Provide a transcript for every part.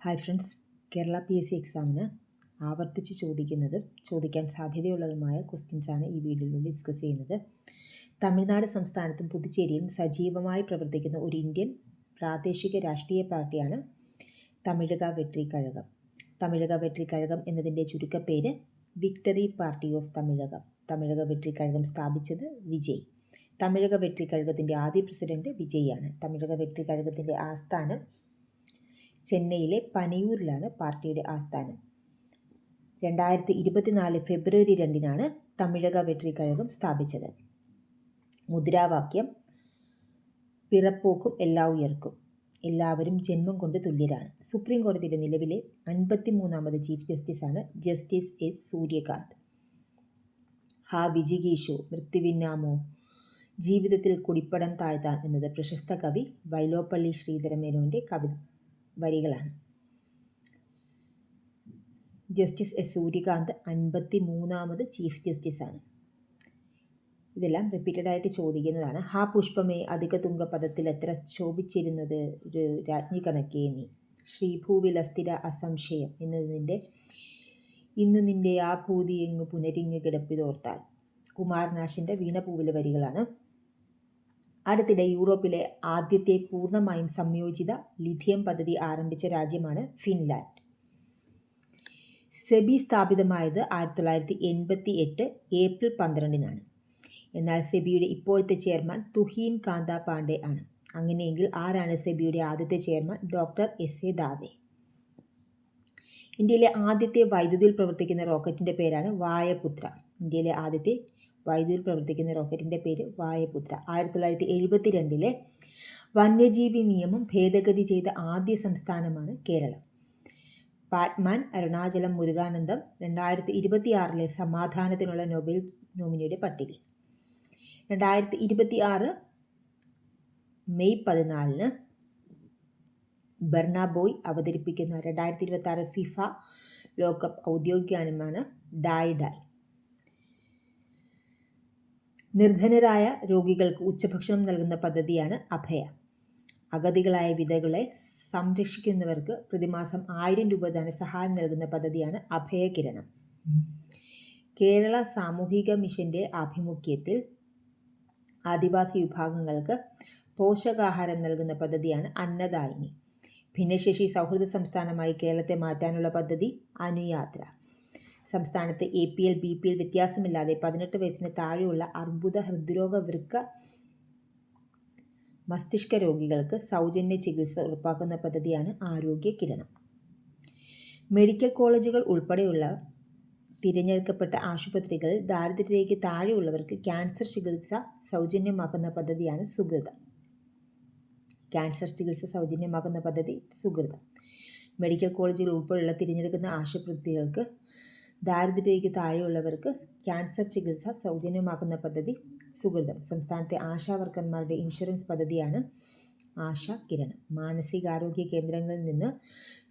Hi friends, Kerala PSC എക്സാമിന് ആവർത്തിച്ച് ചോദിക്കാൻ സാധ്യതയുള്ളതുമായ ക്വസ്റ്റ്യൻസാണ് ഈ വീഡിയോയിൽ ഡിസ്കസ് ചെയ്യുന്നത്. തമിഴ്നാട് സംസ്ഥാനത്തും പുതുച്ചേരിയിലും സജീവമായി പ്രവർത്തിക്കുന്ന ഒരു ഇന്ത്യൻ പ്രാദേശിക രാഷ്ട്രീയ പാർട്ടിയാണ് തമിഴക വെട്രി കഴകം. തമിഴക വെട്രി കഴകം എന്നതിൻ്റെ ചുരുക്കപ്പേര് victory party of Tamilagam. Tamilaga Vettri Kazhagam സ്ഥാപിച്ചത് വിജയ്. തമിഴക വെട്രി കഴകത്തിൻ്റെ ആദ്യ പ്രസിഡന്റ് വിജയാണ്. തമിഴക വെട്രി കഴകത്തിൻ്റെ ആസ്ഥാനം ചെന്നൈയിലെ പനയൂരിലാണ് പാർട്ടിയുടെ ആസ്ഥാനം. 2024 ഫെബ്രുവരി 2 തമിഴക വെട്രി കഴകം സ്ഥാപിച്ചത്. മുദ്രാവാക്യം പിറപ്പോക്കും എല്ലാ ഉയർക്കും, എല്ലാവരും ജന്മം കൊണ്ട് തുല്യരാണ്. സുപ്രീം കോടതിയുടെ നിലവിലെ 53ാമത് ചീഫ് ജസ്റ്റിസാണ് ജസ്റ്റിസ് എസ് സൂര്യകാന്ത്. ഹാ വിജിഗീഷു മൃത്യുവിന്നാമോ, ജീവിതത്തിൽ കുടിപ്പടം താഴ്ത്താൻ എന്നത് പ്രശസ്ത കവി വൈലോപ്പള്ളി ശ്രീധരമേനോൻ്റെ വരികളാണ്. ജസ്റ്റിസ് എസ് സൂര്യകാന്ത് 53ാമത് ചീഫ് ജസ്റ്റിസാണ്. ഇതെല്ലാം റിപ്പീറ്റഡായിട്ട് ചോദിക്കുന്നതാണ്. ഹാ പുഷ്പമേ അധിക തുങ്ക പദത്തിൽ എത്ര ശോഭിച്ചിരുന്നത് ഒരു രാജ്ഞി കണക്കേ നീ, ശ്രീഭൂവിൽ അസ്ഥിര അസംശയം എന്നതിൻ്റെ ഇന്ന് നിൻ്റെ ആ ഭൂതി എങ്ങു പുനരിങ്ങ് കിടപ്പിതോർത്താൽ, കുമാരനാശിൻ്റെ വീണപൂവിലെ വരികളാണ്. അടുത്തിടെ യൂറോപ്പിലെ ആദ്യത്തെ പൂർണ്ണമായും സംയോജിത ലിഥിയം പദ്ധതി ആരംഭിച്ച രാജ്യമാണ് ഫിൻലാൻഡ്. സെബി സ്ഥാപിതമായത് 1988 ഏപ്രിൽ 12 എന്നാൽ സെബിയുടെ ഇപ്പോഴത്തെ ചെയർമാൻ തുഹീൻ കാന്ത പാണ്ഡെ ആണ്. അങ്ങനെയെങ്കിൽ ആരാണ് സെബിയുടെ ആദ്യത്തെ ചെയർമാൻ? ഡോക്ടർ എസ്.എ. ദാവെ. ഇന്ത്യയിലെ ആദ്യത്തെ വൈദ്യുതിയിൽ പ്രവർത്തിക്കുന്ന റോക്കറ്റിൻ്റെ പേരാണ് വായപുത്ര. ഇന്ത്യയിലെ ആദ്യത്തെ വൈദ്യുതിയിൽ പ്രവർത്തിക്കുന്ന റോക്കറ്റിൻ്റെ പേര് വായപുത്ര. 1972 വന്യജീവി നിയമം ഭേദഗതി ചെയ്ത ആദ്യ സംസ്ഥാനമാണ് കേരളം. പാറ്റ്മാൻ അരുണാചലം മുരുകാനന്ദം 2026 സമാധാനത്തിനുള്ള നൊബേൽ നോമിനിയുടെ പട്ടികയിൽ. 2026 മെയ് 14 ബർണാബോയ് അവതരിപ്പിക്കുന്ന 2026 ഫിഫ ലോകകപ്പ് ഔദ്യോഗിക ഗാനമാണ് ഡായ് ഡായ്. നിർധനരായ രോഗികൾക്ക് ഉച്ചഭക്ഷണം നൽകുന്ന പദ്ധതിയാണ് അഭയ. അഗതികളായ വിധവകളെ സംരക്ഷിക്കുന്നവർക്ക് പ്രതിമാസം 1000 രൂപ ധനസഹായം നൽകുന്ന പദ്ധതിയാണ് അഭയകിരണം. കേരള സാമൂഹിക മിഷൻ്റെ ആഭിമുഖ്യത്തിൽ ആദിവാസി വിഭാഗങ്ങൾക്ക് പോഷകാഹാരം നൽകുന്ന പദ്ധതിയാണ് അന്നദായിനി. ഭിന്നശേഷി സൗഹൃദ സംസ്ഥാനമായി കേരളത്തെ മാറ്റാനുള്ള പദ്ധതി അനുയാത്ര. സംസ്ഥാനത്ത് APL BPL വ്യത്യാസമില്ലാതെ 18 വയസ്സിന് താഴെയുള്ള അർബുദ, ഹൃദ്രോഗ, വൃക്ക, മസ്തിഷ്ക രോഗികൾക്ക് സൗജന്യ ചികിത്സ ഉറപ്പാക്കുന്ന പദ്ധതിയാണ് ആരോഗ്യ കിരണം. മെഡിക്കൽ കോളേജുകൾ ഉൾപ്പെടെയുള്ള തിരഞ്ഞെടുക്കപ്പെട്ട ആശുപത്രികളിൽ ദാരിദ്ര്യരേഖയ്ക്ക് താഴെയുള്ളവർക്ക് ക്യാൻസർ ചികിത്സ സൗജന്യമാക്കുന്ന പദ്ധതിയാണ് സുകൃതം. ക്യാൻസർ ചികിത്സ സൗജന്യമാക്കുന്ന പദ്ധതി സുകൃതം. മെഡിക്കൽ കോളേജുകൾ ഉൾപ്പെടെയുള്ള തിരഞ്ഞെടുക്കുന്ന ആശുപത്രികൾക്ക് ദാരിദ്ര്യരേഖയ്ക്ക് താഴെയുള്ളവർക്ക് ക്യാൻസർ ചികിത്സ സൗജന്യമാക്കുന്ന പദ്ധതി സുകൃതം. സംസ്ഥാനത്തെ ആശാവർക്കർമാരുടെ ഇൻഷുറൻസ് പദ്ധതിയാണ് ആശാ കിരണം. മാനസികാരോഗ്യ കേന്ദ്രങ്ങളിൽ നിന്ന്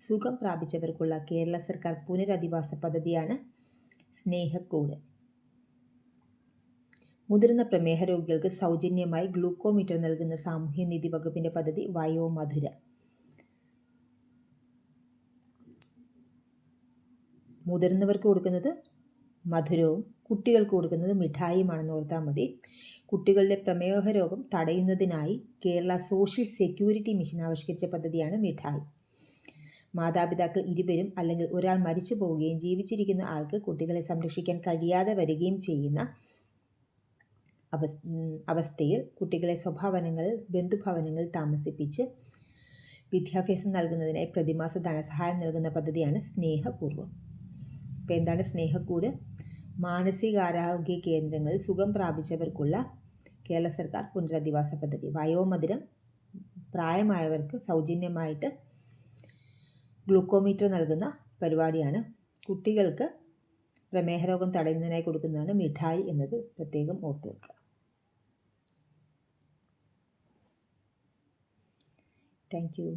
സുഖം പ്രാപിച്ചവർക്കുള്ള കേരള സർക്കാർ പുനരധിവാസ പദ്ധതിയാണ് സ്നേഹക്കൂട്. മുതിർന്ന പ്രമേഹ രോഗികൾക്ക് സൗജന്യമായി ഗ്ലൂക്കോമീറ്റർ നൽകുന്ന സാമൂഹ്യനീതി വകുപ്പിൻ്റെ പദ്ധതി വയോമധുര. മുതിർന്നവർക്ക് കൊടുക്കുന്നത് മധുരവും കുട്ടികൾക്ക് കൊടുക്കുന്നത് മിഠായിയുമാണെന്ന് ഓർത്താൽ മതി. കുട്ടികളുടെ പ്രമേഹ രോഗം തടയുന്നതിനായി കേരള സോഷ്യൽ സെക്യൂരിറ്റി മിഷൻ ആവിഷ്കരിച്ച പദ്ധതിയാണ് മിഠായി. മാതാപിതാക്കൾ ഇരുവരും അല്ലെങ്കിൽ ഒരാൾ മരിച്ചു പോവുകയും ജീവിച്ചിരിക്കുന്ന ആൾക്ക് കുട്ടികളെ സംരക്ഷിക്കാൻ കഴിയാതെ വരികയും ചെയ്യുന്ന അവസ്ഥയിൽ കുട്ടികളെ സ്വഭവനങ്ങളിൽ ബന്ധുഭവനങ്ങളിൽ താമസിപ്പിച്ച് വിദ്യാഭ്യാസം നൽകുന്നതിനായി പ്രതിമാസ ധനസഹായം നൽകുന്ന പദ്ധതിയാണ് സ്നേഹപൂർവ്വം. ഇപ്പോൾ എന്താണ് സ്നേഹക്കൂട്? മാനസികാരോഗ്യ കേന്ദ്രങ്ങളിൽ സുഖം പ്രാപിച്ചവർക്കുള്ള കേരള സർക്കാർ പുനരധിവാസ പദ്ധതി. വയോമധുരം പ്രായമായവർക്ക് സൗജന്യമായിട്ട് ഗ്ലൂക്കോമീറ്റർ നൽകുന്ന പരിപാടിയാണ്. കുട്ടികൾക്ക് പ്രമേഹ രോഗം തടയുന്നതിനായി കൊടുക്കുന്നതാണ് മിഠായി എന്നത് പ്രത്യേകം ഓർത്തു വെക്കുക. Thank you.